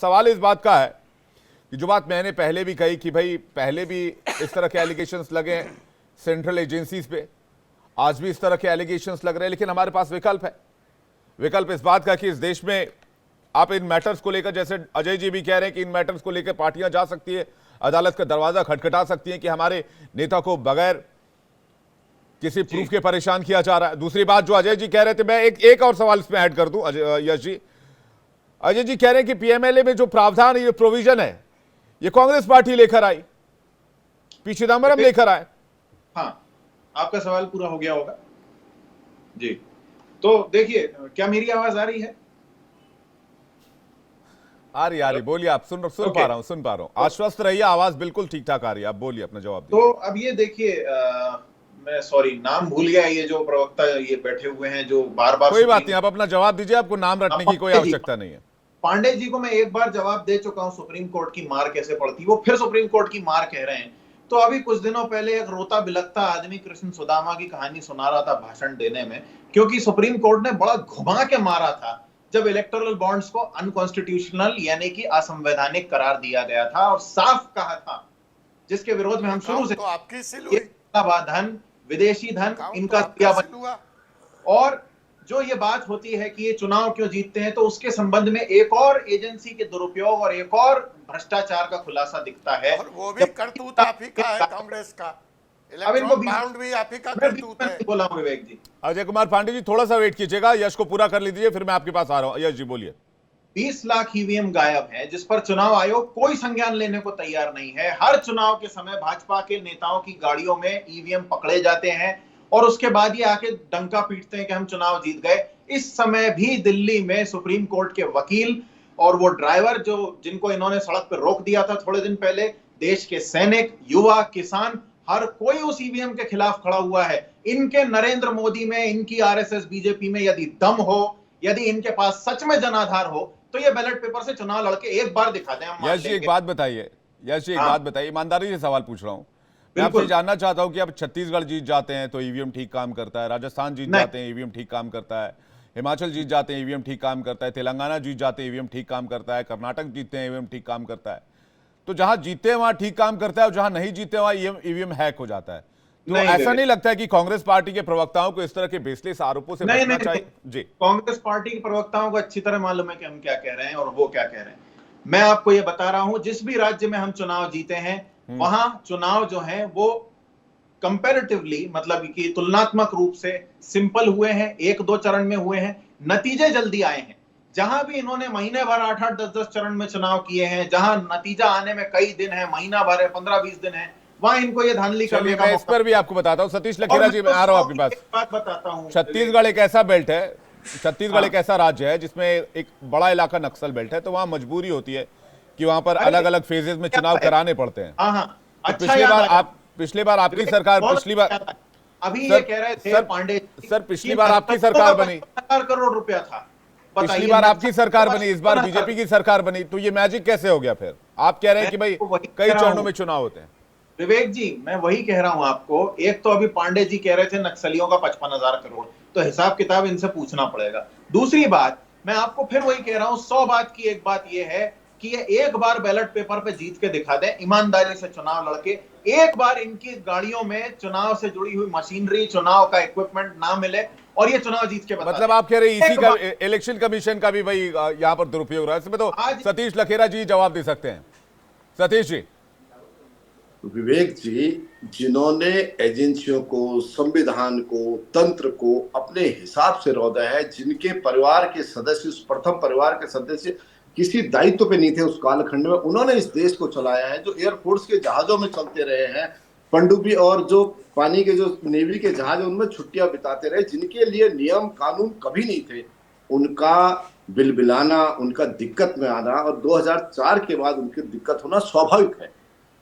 सवाल इस बात का है कि जो बात मैंने पहले भी कही कि भाई पहले भी इस तरह के एलिगेशंस लगे सेंट्रल एजेंसीज पे, आज भी इस तरह के एलिगेशंस लग रहे हैं, लेकिन हमारे पास विकल्प है। विकल्प इस बात का कि इस देश में आप इन मैटर्स को लेकर, जैसे अजय जी भी कह रहे हैं कि इन मैटर्स को लेकर पार्टियां जा सकती है, अदालत का दरवाजा खटखटा सकती है कि हमारे नेता को बगैर किसी प्रूफ के परेशान किया जा रहा है। दूसरी बात जो अजय जी कह रहे थे, मैं एक और सवाल इसमें ऐड कर दूं यश जी। अजय जी कह रहे हैं कि पीएमएलए में जो प्रावधान, ये प्रोविजन है, ये कांग्रेस पार्टी लेकर आई, पी चिदम्बरम लेकर आए। हाँ, आपका सवाल पूरा हो गया होगा जी। तो देखिए, क्या मेरी आवाज आ रही है? आ रही, बोलिए। आप सुन पा रहा हूं। आश्वस्त रहिए, आवाज बिल्कुल ठीक ठाक आ रही है। आप बोलिए, अपना जवाब दीजिए। तो अब ये देखिए, मैं सॉरी नाम भूल गया, ये जो प्रवक्ता ये बैठे हुए हैं जो बार बार, कोई बात नहीं, आप अपना जवाब दीजिए, आपको नाम रटने की कोई आवश्यकता नहीं है। पांडे जी को मैं एक बार जवाब दे चुका हूं, सुप्रीम कोर्ट की मार कैसे पड़ती, वो फिर सुप्रीम कोर्ट की मार कह रहे हैं। तो अभी कुछ दिनों पहले एक रोता बिलखता आदमी कृष्ण सुदामा की कहानी सुना रहा था भाषण देने में, क्योंकि सुप्रीम कोर्ट ने बड़ा घुमा के मारा था जब इलेक्टोरल बॉन्ड्स को अनकॉन्स्टिट्यूशनल यानी कि असंवैधानिक करार दिया गया था, और साफ कहा था, जिसके विरोध में हम शुरू से, तो आपकी सिलुई धन, विदेशी धन, इनका हुआ। और जो ये बात होती है कि ये चुनाव क्यों जीतते हैं, तो उसके संबंध में एक और एजेंसी के दुरुपयोग और एक और भ्रष्टाचार का खुलासा दिखता है, और वो भी करतूत आप ही का है, कांग्रेस का। अब इनको बाउंड भी आप ही का करतूत है। बोला हूं विवेक जी। अजय कुमार पांडे जी, थोड़ा सा वेट कीजिएगा, यश को पूरा कर लीजिए, फिर मैं आपके पास आ रहा हूं। यश जी बोलिए। 20 लाख ईवीएम गायब है, जिस पर चुनाव आयोग कोई संज्ञान लेने को तैयार नहीं है। हर चुनाव के समय भाजपा के नेताओं की गाड़ियों में ईवीएम पकड़े जाते हैं और उसके बाद ये आके डंका पीटते हैं कि हम चुनाव जीत गए। इस समय भी दिल्ली में सुप्रीम कोर्ट के वकील और वो ड्राइवर जिनको इन्होंने सड़क पर रोक दिया था थोड़े दिन पहले, देश के सैनिक, युवा, किसान, हर कोई उस ईवीएम के खिलाफ खड़ा हुआ है। इनके नरेंद्र मोदी में, इनकी आरएसएस बीजेपी में यदि दम हो, यदि इनके पास सच में जनाधार हो, तो ये बैलेट पेपर से चुनाव लड़के एक बार दिखा दें, हम यश जी एक बात बताइए, ईमानदारी से सवाल पूछ रहा हूं मैं आपसे, जानना चाहता हूं कि अब छत्तीसगढ़ जीत जाते हैं तो ईवीएम ठीक काम करता है, राजस्थान जीत जाते हैं ईवीएम ठीक काम करता है, हिमाचल जीत जाते हैं ईवीएम ठीक काम करता है, तेलंगाना जीत जाते हैं ईवीएम ठीक काम करता है, कर्नाटक जीतते हैं ईवीएम ठीक काम करता है। तो जहां जीतते हैं वहां ठीक काम करता है और जहां नहीं जीतते वहां ईवीएम हैक हो जाता है। तो ऐसा नहीं लगता है कि कांग्रेस पार्टी के प्रवक्ताओं को इस तरह के बेसलेस आरोपों से बचना चाहिए? जी, कांग्रेस पार्टी के प्रवक्ताओं को अच्छी तरह मालूम है कि हम क्या कह रहे हैं और वो क्या कह रहे हैं। मैं आपको ये बता रहा हूं, जिस भी राज्य में हम चुनाव जीते हैं वहां चुनाव जो है वो कंपैरेटिवली, मतलब कि तुलनात्मक रूप से सिंपल हुए हैं, 1-2 चरण में हुए हैं, नतीजे जल्दी आए हैं। जहां भी इन्होंने महीने भर 8-8, 10-10 चरण में चुनाव किए हैं, जहां नतीजा आने में कई दिन है, महीना भर है, 15-20 दिन है, वहां इनको ये धांधली करने का। मैं इस पर भी आपको बताता हूं। सतीश लखेरा जी, मैं आ रहा हूं आपके पास। बात बताता हूं, छत्तीसगढ़ एक ऐसा बेल्ट है, छत्तीसगढ़ एक ऐसा राज्य है जिसमें एक बड़ा इलाका नक्सल बेल्ट है, तो वहां मजबूरी होती है कि वहां पर अलग अलग फेजेस में चुनाव कराने पड़ते हैं। पिछली बार आपकी सरकार, अभी ये कह रहे थे पांडे सर, पिछली बार आपकी सरकार बनी, 4 करोड़ रुपया था, पिछली बार आपकी सरकार बनी, इस बार बीजेपी की सरकार बनी, तो ये मैजिक कैसे हो गया? फिर आप कह रहे हैं कि भाई कई चरणों में चुनाव होते हैं। विवेक जी, मैं वही कह रहा हूं आपको। एक तो अभी पांडे जी कह रहे थे नक्सलियों का 55,000 करोड़, तो हिसाब किताब इनसे पूछना पड़ेगा। दूसरी बात, मैं आपको फिर वही कह रहा हूं, 100 बात की एक बात यह है कि ये एक बार बैलेट पेपर पे जीत के दिखा दें, ईमानदारी से चुनाव लड़के, एक बार इनकी गाड़ियों में चुनाव से जुड़ी हुई मशीनरी, चुनाव का इक्विपमेंट ना मिले और ये चुनाव जीत के बता। मतलब आप कह रहे हैं इसी का, इलेक्शन कमीशन का भी भाई यहाँ पर दुरुपयोग रहा है। इसमें तो सतीश लखेरा जी जवाब दे सकते हैं। सतीश जी। विवेक जी, जिन्होंने एजेंसियों को, संविधान को, तंत्र को अपने हिसाब से रौदा है, जिनके परिवार के सदस्य, उस प्रथम परिवार के सदस्य किसी दायित्व पे नहीं थे उस कालखंड में, उन्होंने इस देश को चलाया है, जो एयरफोर्स के जहाजों में चलते रहे हैं, पनडुब्बी और जो पानी के जो नेवी के जहाज, उनमें छुट्टियां बिताते रहे, जिनके लिए नियम कानून कभी नहीं थे, उनका बिलबिलाना, उनका दिक्कत में आना और 2004 के बाद उनकी दिक्कत होना स्वाभाविक है।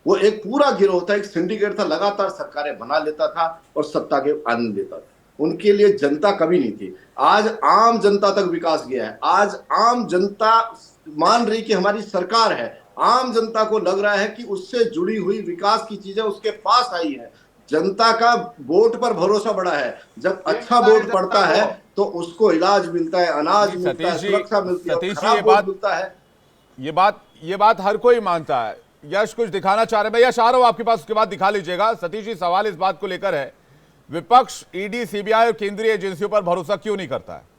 वो एक पूरा गिरोह था, एक सिंडिकेट था, लगातार सरकारें बना लेता था और सत्ता के आनंद लेता था। उनके लिए जनता कभी नहीं थी। आज आम जनता तक विकास गया है। आज आम जनता मान रही कि हमारी सरकार है, आम जनता को लग रहा है कि उससे जुड़ी हुई विकास की चीजें उसके पास आई है। जनता का वोट पर भरोसा बढ़ा है। जब अच्छा वोट पड़ता है तो उसको इलाज मिलता है, अनाज मिलता है, सुरक्षा मिलती है, खराब वोट मिलता है। ये बात हर कोई मानता है। यश कुछ दिखाना चाह रहे हैं, मैं यश आ रहा हूं आपके पास, उसके बाद दिखा लीजिएगा। सतीश जी, सवाल इस बात को लेकर है, विपक्ष ईडी, सीबीआई और केंद्रीय एजेंसियों पर भरोसा क्यों नहीं करता है?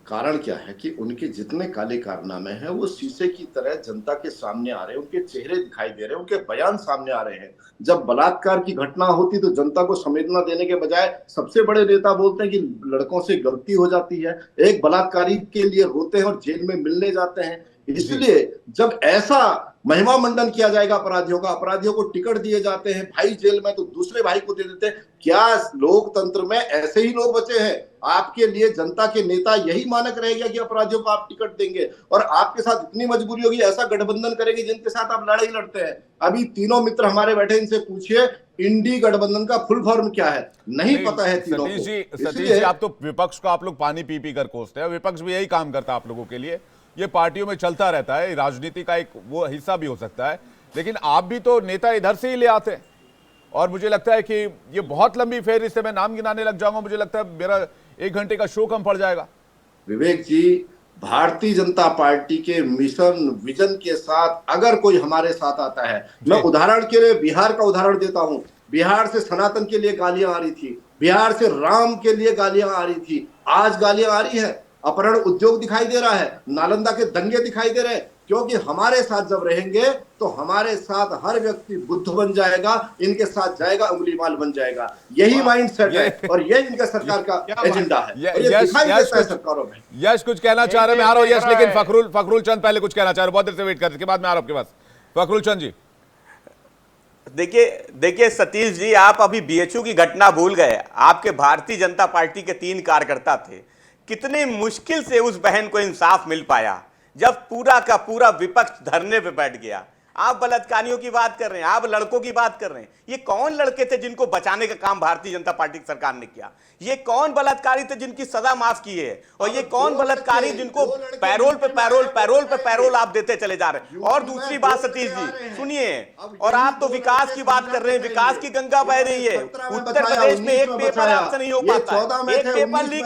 कारण क्या है कि उनके जितने काले कारनामे हैं वो शीशे की तरह जनता के सामने आ रहे हैं, उनके चेहरे दिखाई दे रहे हैं, उनके बयान सामने आ रहे हैं। जब बलात्कार की घटना होती तो जनता को संवेदना देने के बजाय सबसे बड़े नेता बोलते हैं कि लड़कों से गलती हो जाती है, एक बलात्कारी के लिए रोते हैं और जेल में मिलने जाते हैं। इसलिए जब ऐसा महिमा मंडन किया जाएगा अपराधियों का, अपराधियों को टिकट दिए जाते हैं, भाई जेल में तो दूसरे भाई को दे देते हैं। क्या लोकतंत्र में ऐसे ही लोग बचे हैं? आपके लिए जनता के नेता यही मानक रह गया कि अपराधियों को आप टिकट देंगे और आपके साथ इतनी मजबूरी होगी, ऐसा गठबंधन करेंगे जिनके साथ आप लड़ाई लड़ते हैं। अभी तीनों मित्र हमारे बैठे, इनसे पूछिए इंडी गठबंधन का फुल फॉर्म क्या है, नहीं पता है तीनों को। सतीश जी, आप तो विपक्ष को आप लोग पानी पी पी कर कोसते हैं, विपक्ष भी यही काम करता है आप लोगों के लिए। ये पार्टियों में चलता रहता है, राजनीति का एक वो हिस्सा भी हो सकता है, लेकिन आप भी तो नेता इधर से ही ले आते हैं। और मुझे लगता है कि ये बहुत लंबी फेर, इससे मैं नाम गिनाने लग जाऊंगा, मुझे लगता है मेरा 1 घंटे का शो कम पड़ जाएगा। विवेक जी, भारतीय जनता पार्टी के मिशन विजन के साथ अगर कोई हमारे साथ आता है, मैं उदाहरण के लिए बिहार का उदाहरण देता हूं। बिहार से सनातन के लिए गालियां आ रही थी, बिहार से राम के लिए गालियां आ रही थी, आज गालियां आ रही है। अपहरण उद्योग दिखाई दे रहा है, नालंदा के दंगे दिखाई दे रहे हैं। क्योंकि हमारे साथ जब रहेंगे तो हमारे साथ हर व्यक्ति बुद्ध बन जाएगा, इनके साथ जाएगा उंगलीमाल बन जाएगा। यही माइंडसेट है और यही इनका सरकार का एजेंडा है और ये दिखाई देता है सरकारों में। यश कुछ कहना चाह रहे हैं, मैं आ रहा हूं यश, लेकिन फखरुल चंद पहले कुछ कहना चाह रहे, बहुत देर से वेट कर, इसके बाद मैं आ रहा हूं आपके पास। फखरुल चंद जी, देखिए सतीश जी, आप अभी बीएचयू की घटना भूल गए। आपके भारतीय जनता पार्टी के 3 कार्यकर्ता थे, कितने मुश्किल से उस बहन को इंसाफ मिल पाया जब पूरा का पूरा विपक्ष धरने पे बैठ गया। आप बलात्कारियों की बात कर रहे हैं, आप लड़कों की बात कर रहे हैं। ये कौन लड़के थे जिनको बचाने का काम भारतीय जनता पार्टी की सरकार ने किया? ये कौन बलात्कारी थे जिनकी सजा माफ की है? और ये कौन बलात्कारी जिनको पैरोल पे पैरोल आप देते चले जा रहे हैं? और दूसरी बात सतीश जी सुनिए, और आप तो विकास की बात कर रहे हैं, विकास की गंगा बह रही है। उत्तर प्रदेश में एक पेपर आपसे नहीं हो पाता, एक पेपर लीक,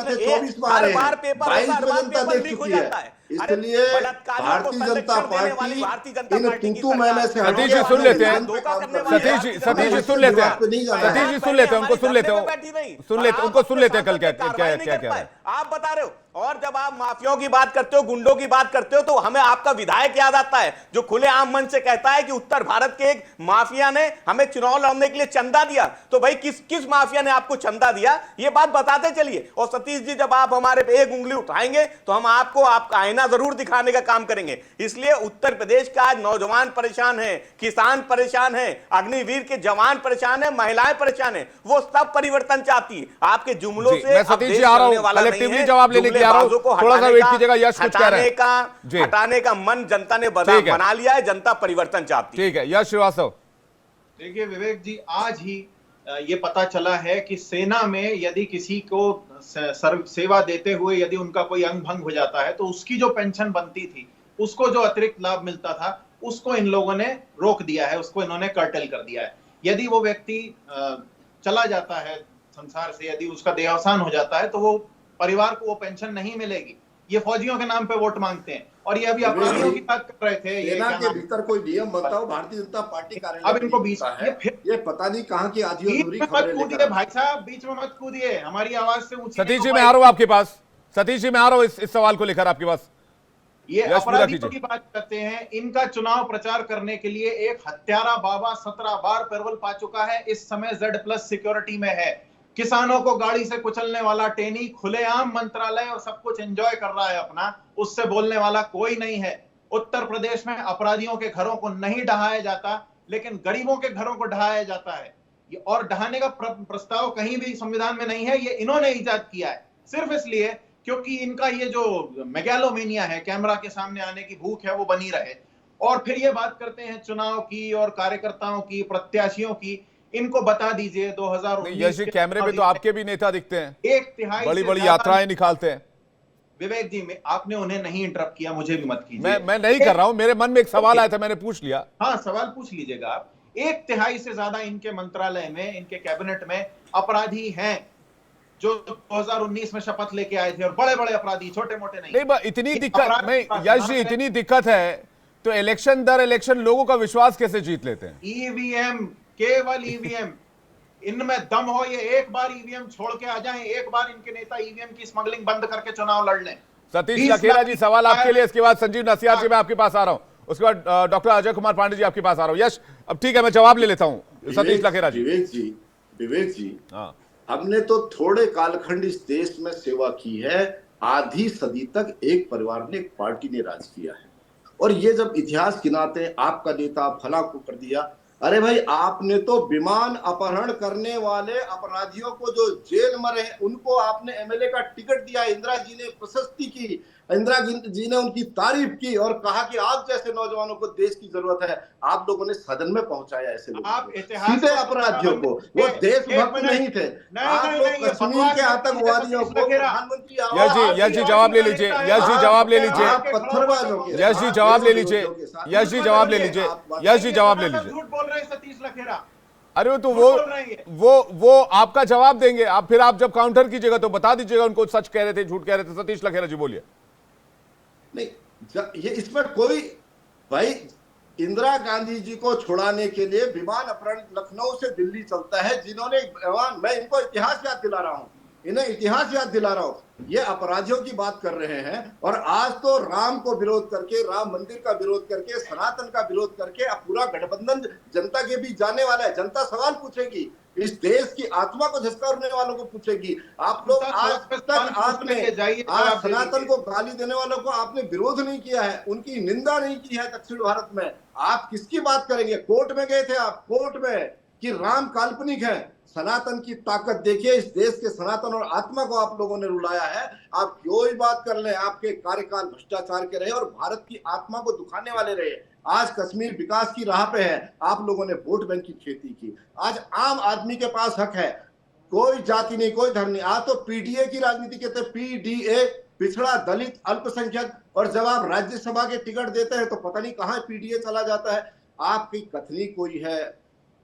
हर बार पेपर लीक हो जाता है। इसलिए भारतीय जनता पार्टी इन तूतू मैंने से सतीश जी सुन लेते हैं, सतीश जी सुन लेते हैं, सतीश जी सुन लेते हैं, उनको सुन लेते हैं कल क्या आप बता रहे हो। और जब आप माफियाओं की बात करते हो, गुंडों की बात करते हो, तो हमें आपका विधायक याद आता है जो खुलेआम मन से कहता है कि उत्तर भारत के एक माफिया ने हमें चुनाव लड़ने के लिए चंदा दिया। तो भाई किस माफिया ने आपको चंदा दिया, ये बात बताते चलिए। और सतीश जी, जब आप हमारे पे एक उंगली उठाएंगे तो हम आपको आपका आईना जरूर दिखाने का काम करेंगे। इसलिए उत्तर प्रदेश का आज नौजवान परेशान है, किसान परेशान है, अग्निवीर के जवान परेशान है, महिलाएं परेशान है, वो सब परिवर्तन चाहती है। आपके जुमलों से सतीश जी आ रहा हूं, कलेक्टिवली जवाब लेने के थोड़ा सा वेट कीजिएगा। यश कुछ कह रहे हैं, हटाने का मन जनता ने बना लिया है, जनता परिवर्तन चाहती है। ठीक है, यश श्रीवास्तव। देखिए विवेक जी, आज ही ये पता चला है कि सेना में यदि किसी को सेवा देते हुए यदि उनका कोई अंग भंग हो जाता है तो उसकी जो पेंशन बनती थी, उसको जो अतिरिक्त लाभ मिलता था, उसको इन लोगों ने रोक दिया है, उसको इन्होंने कर्टेल कर दिया है। यदि वो व्यक्ति चला जाता है संसार से, यदि उसका देहावसान हो जाता है, तो वो परिवार को वो पेंशन नहीं मिलेगी। ये फौजियों के नाम पे वोट मांगते हैं। और ये अभी अपराधियों की बात कर रहे थे, सेना के भीतर कोई नियम बनता हो, भारतीय जनता पार्टी कार्यालय अब इनको बीच ये पता नहीं कहां की आधी अधूरी मत कूदिए भाई साहब, बीच में मत कूदिए, हमारी आवाज से ऊंची। सतीश जी मैं आ रहा हूं आपके पास, सतीश जी मैं आ रहा हूं इस सवाल को लेकर आपके पास। ये अपराधियों की बात करते हैं, इनका चुनाव प्रचार करने के लिए एक हत्यारा बाबा 17 बार पैरोल पा चुका है, इस समय Z+ सिक्योरिटी में है। किसानों को गाड़ी से कुचलने वाला टेनी खुलेआम मंत्रालय और सब कुछ एंजॉय कर रहा है अपना, उससे बोलने वाला कोई नहीं है। उत्तर प्रदेश में अपराधियों के घरों को नहीं ढहाया जाता, लेकिन गरीबों के घरों को ढहाया जाता है। और ढहाने का प्रस्ताव कहीं भी संविधान में नहीं है, ये इन्होंने इजाद किया है सिर्फ इसलिए क्योंकि इनका ये जो मेगालोमेनिया है, कैमरा के सामने आने की भूख है, वो बनी रहे। और फिर ये बात करते हैं चुनाव की और कार्यकर्ताओं की, प्रत्याशियों की। इनको बता दीजिए 2019 के कैमरे में तो आपके भी नेता दिखते हैं, 1/3 बड़ी बड़ी यात्राएं निकालते हैं। विवेक जी, आपने उन्हें नहीं इंटरप्ट किया, मुझे भी मत कीजिए। मैं नहीं कर रहा हूं, मेरे मन में एक सवाल आया था, मैंने पूछ लिया। हाँ, सवाल पूछ लीजिएगा आप। 1/3 से ज्यादा इनके मंत्रालय में, इनके कैबिनेट में अपराधी हैं। जो 2019 में शपथ लेके आए थे, और बड़े बड़े अपराधी, छोटे मोटे नहीं। नहीं, इतनी ये दिक्कत अपराध में का यश जी, समाधान इतनी दिक्कत है तो इलेक्शन दर इलेक्शन लोगों का विश्वास कैसे जीत लेते हैं? ईवीएम, केवल ईवीएम, इनमें दम हो, ये एक बार ईवीएम छोड़ के आ जाएं, एक बार इनके नेता ईवीएम की स्मगलिंग बंद करके चुनाव लड़ लें। सतीश 20 लखेरा लाख जी, सवाल आपके लिए, इसके बाद संजीव नसियार जी मैं आपके पास आ रहा हूं, उसके बाद डॉक्टर अजय कुमार पांडे जी आपके पास आ रहा हूं। यश, अब ठीक है, मैं जवाब ले लेता हूं। सतीश लखेरा जी। विवेक जी, हाँ, हमने तो थोड़े कालखंड इस देश में सेवा की है, आधी सदी तक एक परिवार ने, एक पार्टी ने राज किया है, और ये जब इतिहास गिनाते आपका नेता फला को कर दिया, अरे भाई आपने तो विमान अपहरण करने वाले अपराधियों को जो जेल में रहे उनको आपने एमएलए का टिकट दिया, इंदिरा जी ने प्रशस्ति की, इंदिरा जी ने उनकी तारीफ की और कहा कि आप जैसे नौजवानों को देश की जरूरत है। आप लोगों ने सदन में पहुंचाया ऐसे लोगों आप को, इतिहास सीधे को अपराधियों को, वो देशभक्त नहीं थे। आप लोग कश्मीर के आतंकवादियों को प्रधानमंत्री यश जी जवाब ले लीजिए, यश जी जवाब ले लीजिए, आप पत्थरबाजों के, यश जी जवाब ले लीजिए, यश जी जवाब ले लीजिए, यश जी जवाब ले लीजिए। झूठ बोल रहे हैं सतीश लखेरा। अरे तो वो आपका जवाब देंगे, आप फिर आप जब काउंटर कीजिएगा तो बता दीजिएगा उनको सच कह रहे थे झूठ कह रहे थे। सतीश लखेरा जी बोलिए। नहीं, ये इसमें कोई, भाई इंदिरा गांधी जी को छुड़ाने के लिए विमान अपहरण लखनऊ से दिल्ली चलता है, जिन्होंने, मैं इनको इतिहास याद दिला रहा हूं, इन्हें इतिहास याद दिला रहा हूं, ये अपराधियों की बात कर रहे हैं, और आज तो राम को विरोध करके, राम मंदिर का विरोध करके, सनातन का विरोध करके अब पूरा गठबंधन जनता के बीच जाने वाला है। जनता सवाल पूछेगी, इस देश की आत्मा को झंझोरने वालों को पूछेगी। आप लोग आज तक आपने आज सनातन को गाली देने वालों को आपने विरोध नहीं किया है, उनकी निंदा नहीं की है दक्षिण भारत में। आप किसकी बात करेंगे? कोर्ट में गए थे आप, कोर्ट में, कि राम काल्पनिक है। सनातन की ताकत देखिए, इस देश के सनातन और आत्मा को आप लोगों ने रुलाया है। आप क्यों ही बात कर ले, आपके कार्यकाल भ्रष्टाचार के रहे और भारत की आत्मा को दुखाने वाले रहे। आज कश्मीर विकास की राह पे है, आप लोगों ने वोट बैंक की खेती की। आज आम आदमी के पास हक है, कोई जाति नहीं, कोई धर्म नहीं। आज तो पीडीए की राजनीति कहते हैं, पीडीए, पिछड़ा, दलित, अल्पसंख्यक, और जब आप राज्यसभा के टिकट देते हैं तो पता नहीं कहां पीडीए चला जाता है। आपकी कथनी कोई है,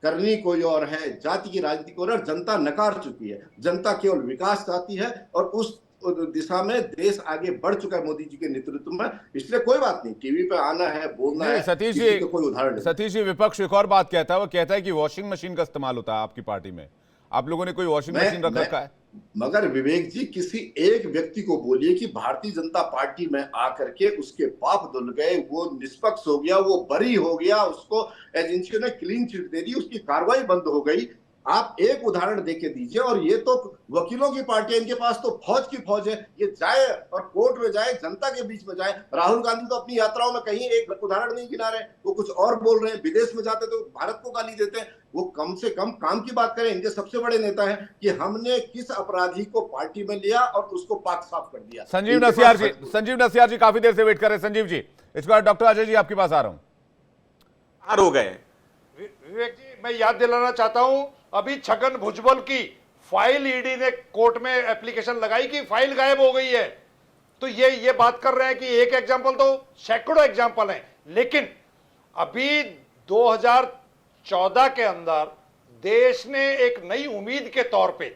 करनी कोई और है, जाति की राजनीति को, और जनता नकार चुकी है। जनता केवल विकास चाहती है और उस दिशा में देश आगे बढ़ चुका है मोदी जी के नेतृत्व में। इसलिए कोई बात नहीं, टीवी पे आना है, बोलना है। सतीश जी, कोई उदाहरण, सतीश जी, विपक्ष एक और बात कहता है, वो कहता है कि वॉशिंग मशीन का इस्तेमाल होता है आपकी पार्टी में। आप लोगों ने कोई वॉशिंग मशीन रख रखा है? मगर विवेक जी, किसी एक व्यक्ति को बोलिए कि भारतीय जनता पार्टी में आकर के उसके पाप धुल गए, वो निष्पक्ष हो गया, वो बरी हो गया, उसको एजेंसियों ने क्लीन चिट दे दी, उसकी कार्रवाई बंद हो गई। आप एक उदाहरण देके दीजिए। और ये तो वकीलों की पार्टी है, इनके पास तो फौज की फौज है, ये जाए और कोर्ट में जाए, जनता के बीच में जाए। राहुल गांधी तो अपनी यात्राओं में कहीं एक उदाहरण नहीं गिना रहे, वो कुछ और बोल रहे हैं। विदेश में जाते तो भारत को गाली देते हैं। वो कम से कम काम की बात करें। इनके सबसे बड़े नेता हैं कि हमने किस अपराधी को पार्टी में लिया और उसको पाक साफ कर दिया। संजीव नसियार जी काफी देर से वेट कर रहे हैं। संजीव जी, इसके बाद डॉक्टर अजय जी आपके पास आ रहा हूं। हो गए विवेक जी, मैं याद दिलाना चाहता हूं, अभी छगन भुजबल की फाइल ईडी ने कोर्ट में एप्लीकेशन लगाई कि फाइल गायब हो गई है। तो ये बात कर रहे हैं कि एक एग्जांपल, तो सैकड़ों एग्जांपल हैं। लेकिन अभी 2014 के अंदर देश ने एक नई उम्मीद के तौर पे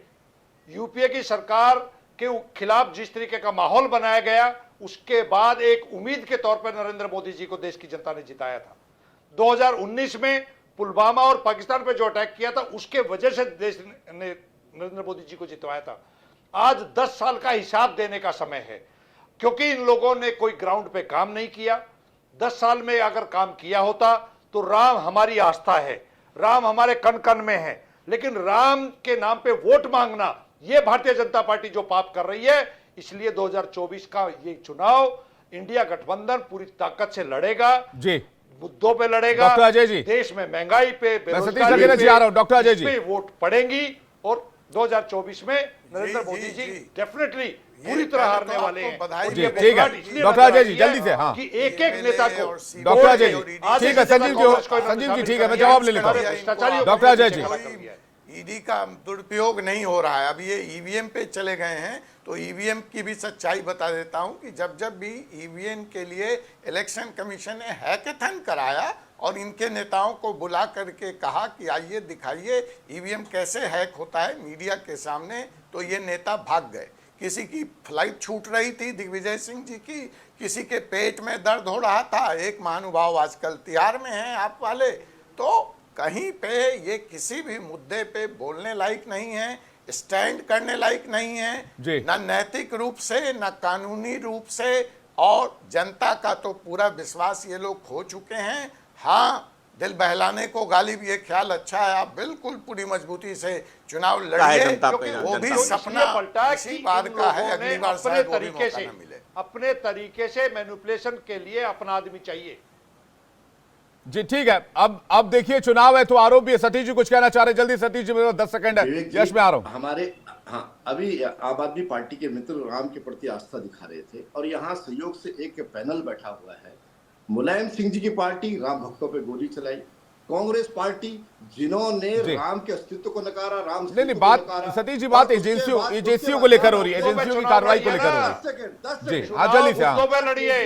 यूपीए की सरकार के खिलाफ जिस तरीके का माहौल बनाया गया, उसके बाद एक उम्मीद के तौर पर नरेंद्र मोदी जी को देश की जनता ने जिताया था। 2019 में पुलवामा और पाकिस्तान पे जो अटैक किया था, उसके वजह से देश ने नरेंद्र मोदी जी को जितवाया था। आज 10 साल का हिसाब देने का समय है, क्योंकि इन लोगों ने कोई ग्राउंड पे काम नहीं किया। 10 साल में अगर काम किया होता तो राम हमारी आस्था है, राम हमारे कण कण में है, लेकिन राम के नाम पे वोट मांगना, यह भारतीय जनता पार्टी जो पाप कर रही है। इसलिए 2024 का ये चुनाव इंडिया गठबंधन पूरी ताकत से लड़ेगा जी, मुद्दों पे लड़ेगा। डॉक्टर अजय जी, देश में महंगाई पे, बेरोजगारी पे आ रहा हूं। डॉक्टर अजय जी, वोट पड़ेंगी और 2024 में नरेंद्र मोदी जी डेफिनेटली पूरी तरह हारने वाले हैं। जी, ठीक है डॉक्टर अजय जी, जल्दी से। हाँ, कि एक नेता को, डॉक्टर अजय जी, ठीक है। संजीव जी, ठीक है, मैं जवाब ले लेता हूँ। डॉक्टर अजय जी, ईडी का दुरुपयोग नहीं हो रहा है। अब ये ईवीएम पे चले गए हैं, तो ईवीएम की भी सच्चाई बता देता हूं कि जब भी ईवीएम के लिए इलेक्शन कमीशन ने हैकेथन कराया और इनके नेताओं को बुला करके कहा कि आइए दिखाइए ईवीएम कैसे हैक होता है मीडिया के सामने, तो ये नेता भाग गए। किसी की फ्लाइट छूट रही थी दिग्विजय सिंह जी की, किसी के पेट में दर्द हो रहा था, एक महानुभाव आजकल तिहाड़ में हैं आप वाले, तो कहीं पे ये किसी भी मुद्दे पे बोलने लायक नहीं है, स्टैंड करने लायक नहीं है, ना नैतिक रूप से ना कानूनी रूप से, और जनता का तो पूरा विश्वास ये लोग खो चुके हैं। हाँ, दिल बहलाने को गालिब, ये ख्याल अच्छा है, आप बिल्कुल पूरी मजबूती से चुनाव लड़िए, क्योंकि वो भी सपना पलटा इसी बार का है, अगली बार शायद वो भी मौका ना मिले। अपने तरीके से मैनिपुलेशन के लिए अपना आदमी चाहिए। जी ठीक है, अब देखिए चुनाव है तो आरोप भी है। सतीश जी कुछ कहना चाह रहे हैं, जल्दी सतीश जी, मेरे 10 सेकंड है। यश में आ रहा हूं। हमारे अभी आम आदमी पार्टी के मित्र राम के प्रति आस्था दिखा रहे थे, और यहाँ सहयोग से एक पैनल बैठा हुआ है। मुलायम सिंह जी की पार्टी राम भक्तों पे गोली चलाई, कांग्रेस पार्टी जिन्होंने राम के अस्तित्व को नकारा, राम नहीं बात सतीश जी, बात एजेंसियों को लेकर हो रही है, एजेंसियों की कार्रवाई को लेकर हो रही है। जी हाँ, जल्दी से लड़िए।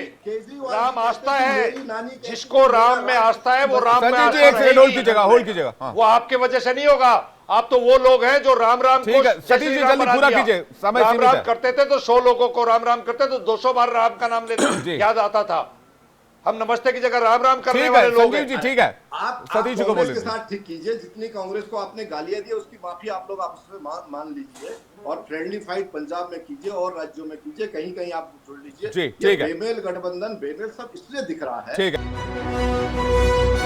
राम आस्था है, जिसको राम में आस्था है वो राम में आस्था है। होल्ड कीजिएगा, वो आपके वजह से नहीं होगा। आप तो वो लोग हैं जो राम राम को सतीश जी जल्दी पूरा कीजिए, समय राम राम करते थे तो 100 लोगों को राम राम करते तो 200 बार राम का नाम लेते याद आता था। हम नमस्ते की जगह राम राम करने वाले लोग हैं। जी ठीक है, आप सतीश जी को बोलिए। के साथ ठीक कीजिए, जितनी कांग्रेस को आपने गालियां दी उसकी माफी आप लोग आपस में मान लीजिए, और फ्रेंडली फाइट पंजाब में कीजिए और राज्यों में कीजिए, कहीं कहीं आप छोड़ लीजिए। ठीक है, बेमेल गठबंधन बेमेल सब इसलिए दिख रहा है। ठीक है।